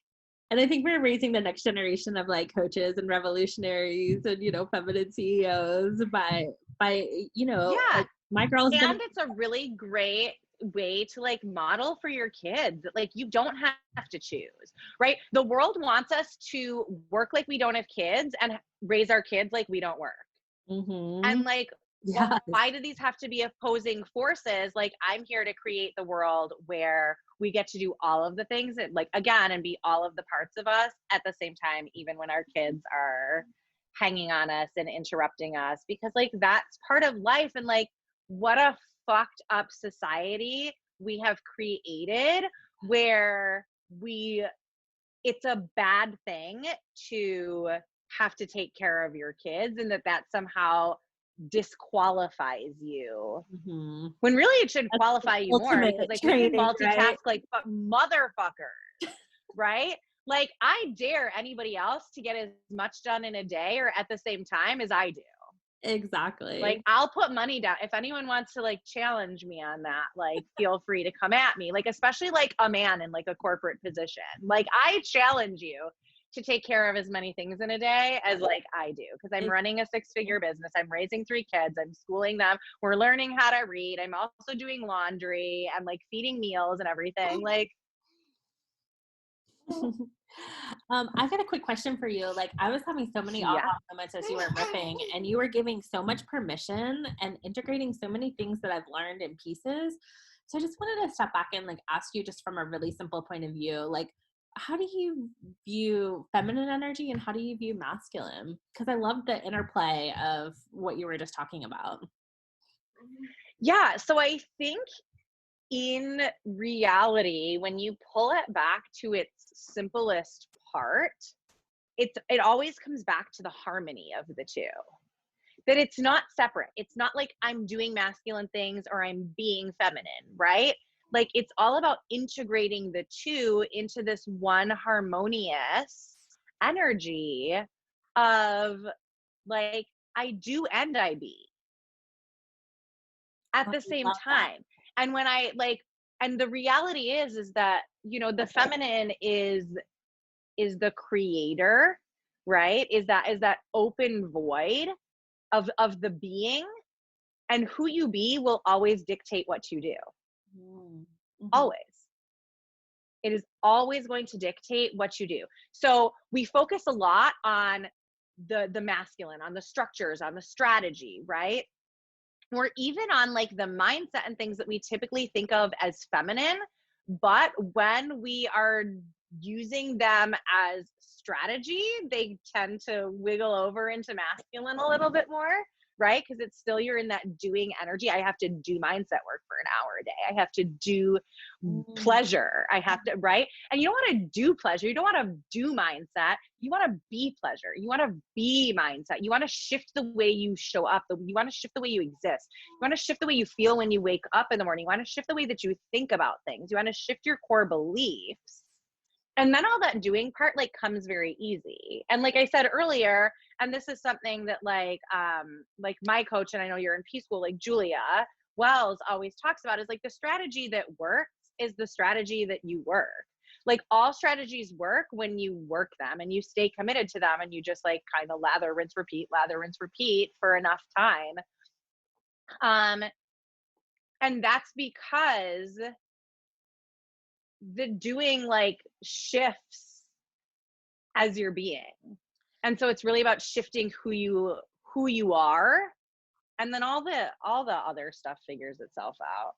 And I think we're raising the next generation of like coaches and revolutionaries and, feminine CEOs by like, my girls. And it's a really great way to like model for your kids that like you don't have to choose, right? The world wants us to work like we don't have kids and raise our kids like we don't work. Mm-hmm. And like, well, why do these have to be opposing forces? Like, I'm here to create the world where we get to do all of the things that, like, again, and be all of the parts of us at the same time, even when our kids are hanging on us and interrupting us, because like that's part of life. And like, what a fucked up society we have created where it's a bad thing to have to take care of your kids, and that somehow disqualifies you, when really it should qualify you more, because like we can multitask, right? Like motherfuckers, right? Like, I dare anybody else to get as much done in a day or at the same time as I do. Exactly. Like, I'll put money down. If anyone wants to like challenge me on that, like feel free to come at me, like especially like a man in like a corporate position. Like, I challenge you to take care of as many things in a day as like I do, because I'm running a 6-figure business. I'm raising 3 kids. I'm schooling them. We're learning how to read. I'm also doing laundry and like feeding meals and everything. Like, I've got a quick question for you. Like, I was having so many aha moments as you were ripping, and you were giving so much permission and integrating so many things that I've learned in pieces. So I just wanted to step back and like ask you, just from a really simple point of view, like, how do you view feminine energy and how do you view masculine? Because I love the interplay of what you were just talking about. Yeah. So I think in reality, when you pull it back to its simplest part, it always comes back to the harmony of the two. That it's not separate. It's not like I'm doing masculine things or I'm being feminine, right? Like, it's all about integrating the two into this one harmonious energy of like, I do and I be at the same time. And when I like, and the reality is that, the feminine is the creator, right? Is that open void of the being, and who you be will always dictate what you do. Mm-hmm. Always. It is always going to dictate what you do. So we focus a lot on the masculine, on the structures, on the strategy, right? Or even on like the mindset and things that we typically think of as feminine. But when we are using them as strategy, they tend to wiggle over into masculine a little bit more, right? Because it's still, you're in that doing energy. I have to do mindset work for an hour a day. I have to do pleasure. I have to, right? And you don't want to do pleasure. You don't want to do mindset. You want to be pleasure. You want to be mindset. You want to shift the way you show up. You want to shift the way you exist. You want to shift the way you feel when you wake up in the morning. You want to shift the way that you think about things. You want to shift your core beliefs. And then all that doing part like comes very easy. And like I said earlier, and this is something that like my coach, and I know you're in P School, like Julia, Wells always talks about, is like the strategy that works is the strategy that you work. Like all strategies work when you work them and you stay committed to them and you just like kind of lather, rinse, repeat for enough time. And that's because the doing like shifts as you're being. And so it's really about shifting who you are, and then all the other stuff figures itself out.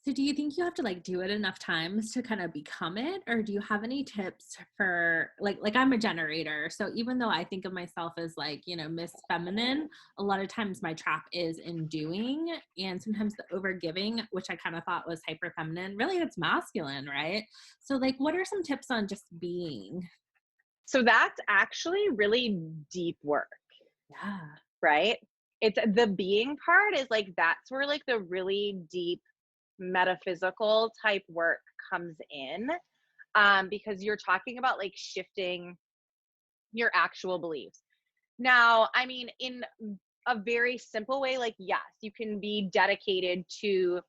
So do you think you have to like do it enough times to kind of become it? Or do you have any tips for like I'm a generator. So even though I think of myself as like, you know, Miss Feminine, a lot of times my trap is in doing, and sometimes the over giving, which I kind of thought was hyper feminine. Really it's masculine, right? So like what are some tips on just being? So that's actually really deep work, Yeah. right? It's the being part is like, that's where like the really deep metaphysical type work comes in, because you're talking about like shifting your actual beliefs. Now, I mean, in a very simple way, like, yes, you can be dedicated to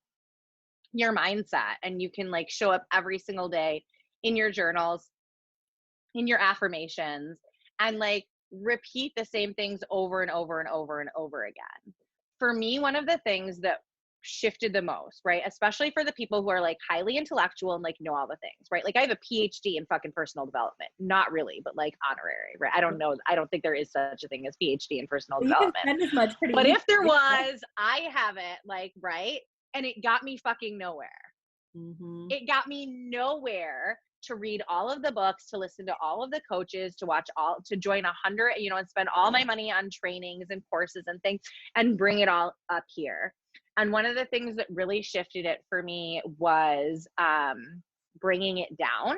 your mindset and you can like show up every single day in your journals, in your affirmations, and like repeat the same things over and over and over and over again. For me, one of the things that shifted the most, right, especially for the people who are like highly intellectual and like know all the things, right? Like I have a PhD in fucking personal development. Not really, but like honorary, right? I don't think there is such a thing as PhD in personal You can development. spend as much pretty But easily. if there was, I have it, like, right? And it got me fucking nowhere. Mm-hmm. It got me nowhere to read all of the books, to listen to all of the coaches, to join 100, you know, and spend all my money on trainings and courses and things and bring it all up here. And one of the things that really shifted it for me was bringing it down.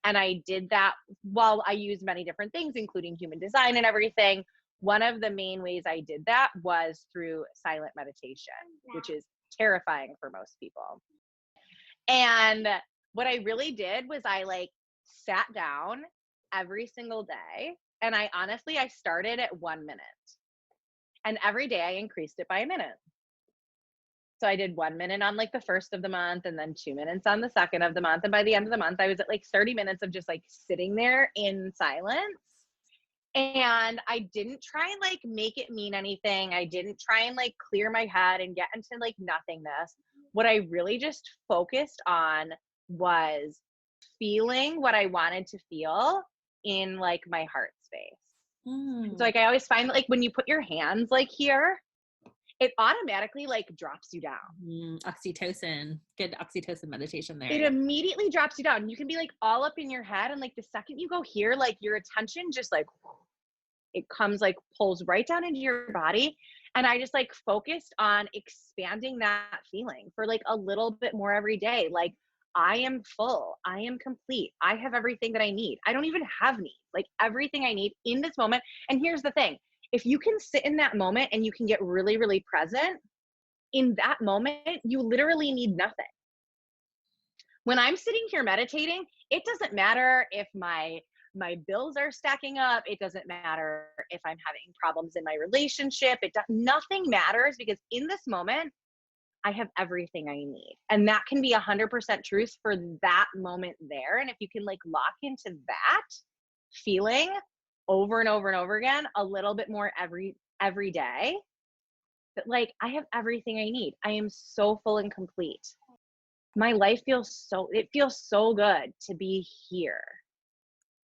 And I did that while I used many different things, including human design and everything. One of the main ways I did that was through silent meditation, which is terrifying for most people. And what I really did was I like sat down every single day, and I started at 1 minute, and every day I increased it by a minute. So I did 1 minute on like the first of the month, and then 2 minutes on the second of the month. And by the end of the month, I was at like 30 minutes of just like sitting there in silence. And I didn't try and like make it mean anything. I didn't try and like clear my head and get into like nothingness. What I really just focused on was feeling what I wanted to feel in like my heart space. So like I always find that like when you put your hands like here, it automatically like drops you down. Oxytocin, good oxytocin meditation there. It immediately drops you down. You can be like all up in your head, and like the second you go here, like your attention just like, it comes like pulls right down into your body. And I just like focused on expanding that feeling for like a little bit more every day. Like I am full, I am complete, I have everything that I need. I don't even have needs, like everything I need in this moment. And here's the thing, if you can sit in that moment and you can get really, really present in that moment, you literally need nothing. When I'm sitting here meditating, it doesn't matter if my bills are stacking up. It doesn't matter if I'm having problems in my relationship. Nothing matters, because in this moment, I have everything I need. And that can be 100% truth for that moment there. And if you can like lock into that feeling over and over and over again, a little bit more every day, that like I have everything I need. I am so full and complete. My life feels so good to be here.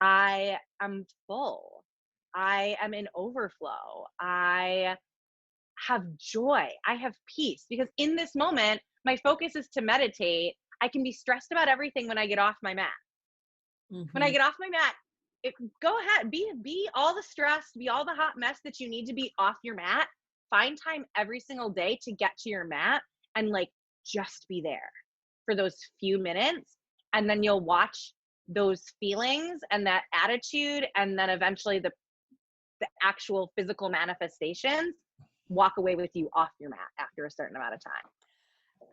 I am full. I am in overflow. I have joy. I have peace, because in this moment, my focus is to meditate. I can be stressed about everything when I get off my mat. Mm-hmm. When I get off my mat, go ahead, be all the stress, be all the hot mess that you need to be off your mat. Find time every single day to get to your mat and like just be there for those few minutes. And then you'll watch those feelings and that attitude, and then eventually the actual physical manifestations walk away with you off your mat after a certain amount of time.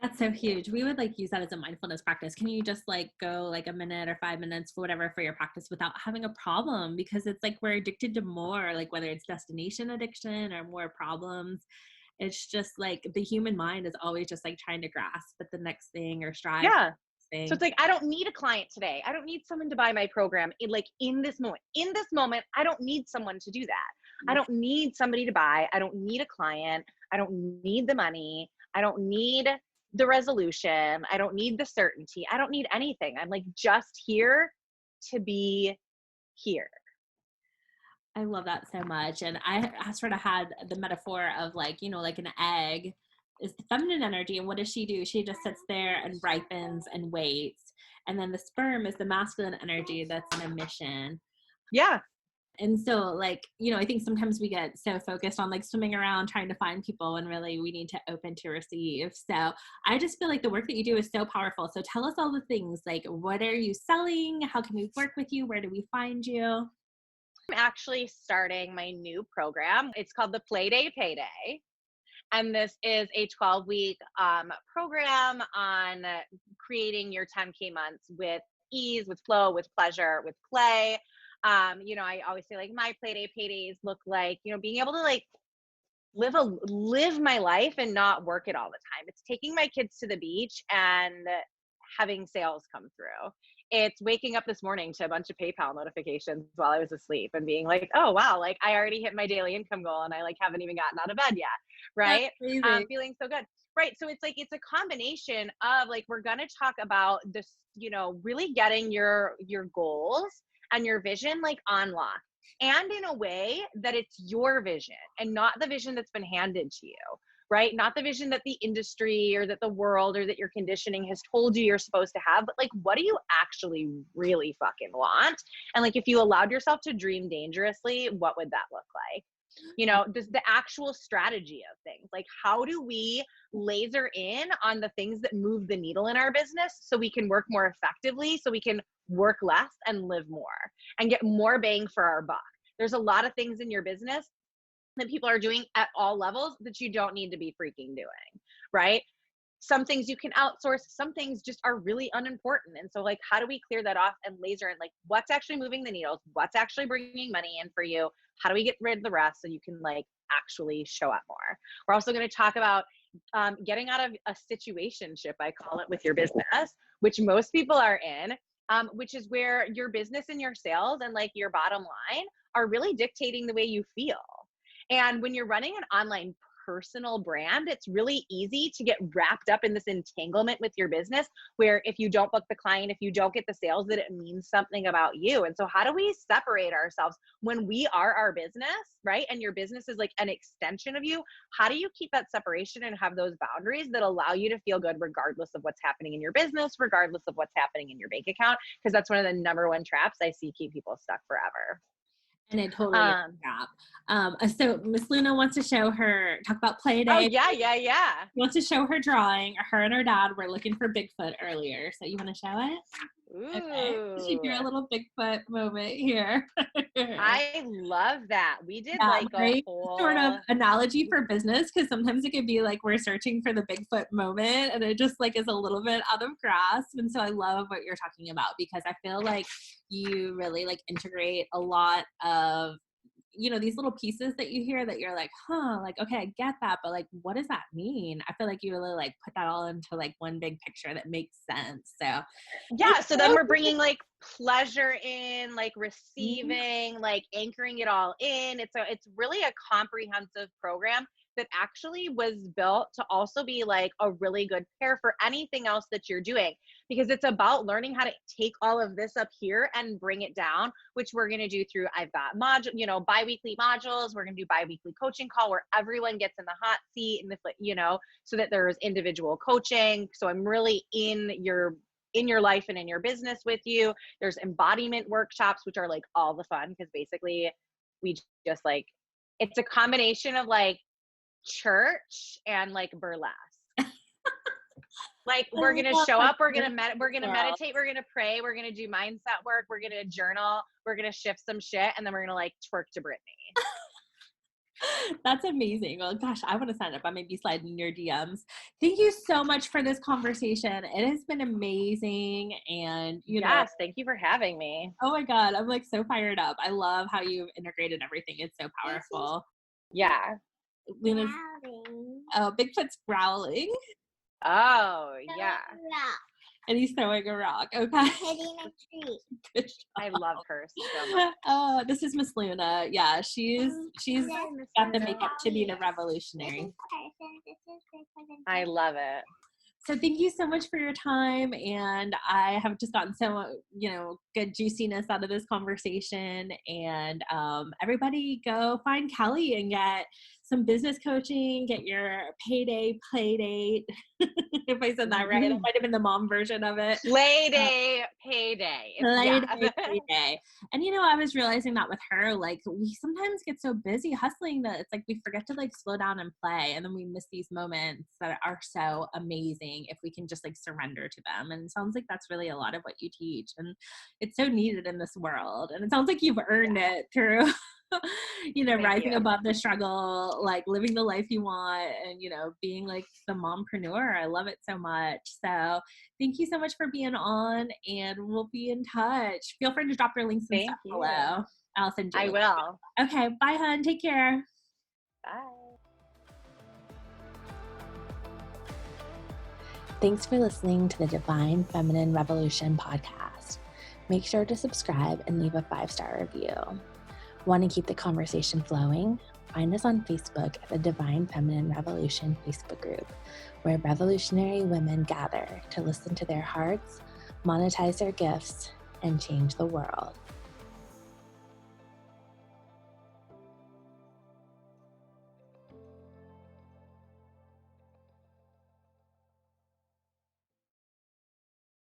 That's so huge. We would like use that as a mindfulness practice. Can you just like go like a minute or 5 minutes for whatever for your practice without having a problem? Because it's like we're addicted to more, like whether it's destination addiction or more problems. It's just like the human mind is always just like trying to grasp at the next thing or strive for Yeah. the next thing. So it's like, I don't need a client today. I don't need someone to buy my program in this moment. In this moment, I don't need someone to do that. I don't need somebody to buy. I don't need a client. I don't need the money. I don't need the resolution. I don't need the certainty. I don't need anything. I'm like just here to be here. I love that so much. And I sort of had the metaphor of like, you know, like an egg is the feminine energy. And what does she do? She just sits there and ripens and waits. And then the sperm is the masculine energy that's in a mission. Yeah. And so like, you know, I think sometimes we get so focused on like swimming around trying to find people when really we need to open to receive. So I just feel like the work that you do is so powerful. So tell us all the things, like what are you selling? How can we work with you? Where do we find you? I'm actually starting my new program. It's called the Play Day Payday. And this is a 12-week program on creating your 10K months with ease, with flow, with pleasure, with play. You know, I always say like my Play Day Paydays look like, you know, being able to like live my life and not work it all the time. It's taking my kids to the beach and having sales come through. It's waking up this morning to a bunch of PayPal notifications while I was asleep and being like, oh wow, like I already hit my daily income goal and I like haven't even gotten out of bed yet, right? Feeling so good. Right. So it's like it's a combination of like we're gonna talk about this, you know, really getting your goals and your vision like on lock, and in a way that it's your vision and not the vision that's been handed to you, right? Not the vision that the industry or that the world or that your conditioning has told you you're supposed to have, but like, what do you actually really fucking want? And like, if you allowed yourself to dream dangerously, what would that look like? You know, the actual strategy of things, like how do we laser in on the things that move the needle in our business so we can work more effectively, so we can work less and live more and get more bang for our buck. There's a lot of things in your business that people are doing at all levels that you don't need to be freaking doing, right? Some things you can outsource, some things just are really unimportant. And so like, how do we clear that off and laser in like what's actually moving the needles? What's actually bringing money in for you? How do we get rid of the rest so you can like actually show up more? We're also going to talk about getting out of a situationship, I call it, with your business, which most people are in, which is where your business and your sales and like your bottom line are really dictating the way you feel. And when you're running an online personal brand, it's really easy to get wrapped up in this entanglement with your business where if you don't book the client, if you don't get the sales, that it means something about you. And so how do we separate ourselves when we are our business, right? And your business is like an extension of you. How do you keep that separation and have those boundaries that allow you to feel good regardless of what's happening in your business, regardless of what's happening in your bank account? Because that's one of the number one traps I see keep people stuck forever. And it totally is a trap. So Miss Luna wants to show her, talk about Play Day. Oh, yeah. She wants to show her drawing. Her and her dad were looking for Bigfoot earlier. So you want to show it? Ooh. Okay. She do a little Bigfoot moment here. I love that. We did like a whole sort of analogy for business, because sometimes it could be like we're searching for the Bigfoot moment and it just like is a little bit out of grasp. And so I love what you're talking about, because I feel like you really like integrate a lot of, you know, these little pieces that you hear that you're like, huh, like, okay, I get that, but like, what does that mean? I feel like you really like put that all into like one big picture that makes sense. So yeah, so then we're bringing like pleasure in, like receiving, like anchoring it all in. It's really a comprehensive program that actually was built to also be like a really good pair for anything else that you're doing, because it's about learning how to take all of this up here and bring it down, which we're going to do through, I've got bi-weekly modules. We're going to do bi-weekly coaching call where everyone gets in the hot seat and so that there's individual coaching. So I'm really in your life and in your business with you. There's embodiment workshops, which are like all the fun, because basically we just like, it's a combination of like church and like burlesque. Like we're gonna show up, we're gonna meditate, we're gonna pray, we're gonna do mindset work, we're gonna journal, we're gonna shift some shit, and then we're gonna like twerk to Britney. That's amazing. Well, gosh, I want to sign up. I may be sliding in your DMs. Thank you so much for this conversation. It has been amazing. And yes, thank you for having me. Oh my God, I'm like so fired up. I love how you've integrated everything. It's so powerful. Yeah. Luna's Oh, Bigfoot's growling. Oh, yeah. And he's throwing a rock. Okay. Hitting a tree. Good job. I love her so much. Oh, this is Miss Luna. Yeah, she's got the makeup to be the revolutionary. I love it. So thank you so much for your time, and I have just gotten so good juiciness out of this conversation. And everybody go find Kelly and get some business coaching, get your payday play date. If I said that right, it might have been the mom version of it. Play day, payday. Payday. And I was realizing that with her, like, we sometimes get so busy hustling that it's like we forget to like slow down and play, and then we miss these moments that are so amazing if we can just like surrender to them. And it sounds like that's really a lot of what you teach, and it's so needed in this world. And it sounds like you've earned it through rising above the struggle, like living the life you want, and being like the mompreneur. I love it so much. So thank you so much for being on, and we'll be in touch. Feel free to drop your links and stuff below. I'll send you. I will. Okay, bye, hun. Take care. Bye. Thanks for listening to the Divine Feminine Revolution podcast. Make sure to subscribe and leave a 5-star review. Want to keep the conversation flowing? Find us on Facebook at the Divine Feminine Revolution Facebook group, where revolutionary women gather to listen to their hearts, monetize their gifts, and change the world.